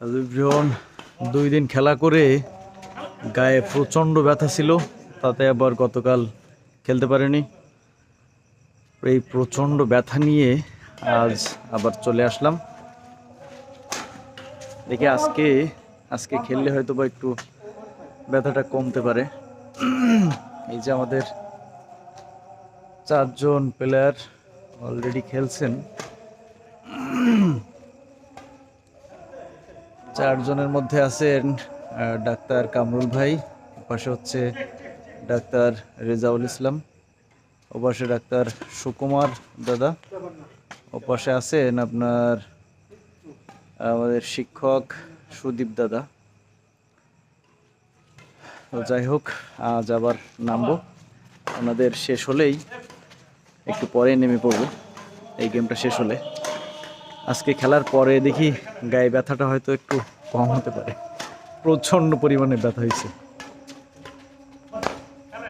Hello everyone, 2 দিন খেলা করে গায়ে প্রচণ্ড ব্যথা ছিল, তাতে আবার গতকাল খেলতে পারিনি। এই প্রচণ্ড ব্যথা নিয়ে আজ আবার চলে আসলাম। দেখি আজকে খেললে হয়তো বা একটু ব্যথাটা কমতে পারে। এই যে আমাদের 4 জন প্লেয়ার অলরেডি খেলছেন। 4 জনের মধ্যে আছেন ডাক্তার কামরুল ভাই, পাশে হচ্ছে ডাক্তার রেজাউল ইসলাম, ওপাশে ডাক্তার সুকুমার দাদা, ওপাশে আছেন আপনার আমাদের শিক্ষক সুদীপ দাদা। তো যাই হোক, আজ আবার নামবো। ওনাদের শেষ হলেই একটু পরে নেমে পড়বো। এই গেমটা শেষ হলে আজকে খেলার পরে দেখি গায়ে ব্যথাটা হয়তো একটু কম হতে পারে। প্রচণ্ড পরিমাণে ব্যথা হয়েছে।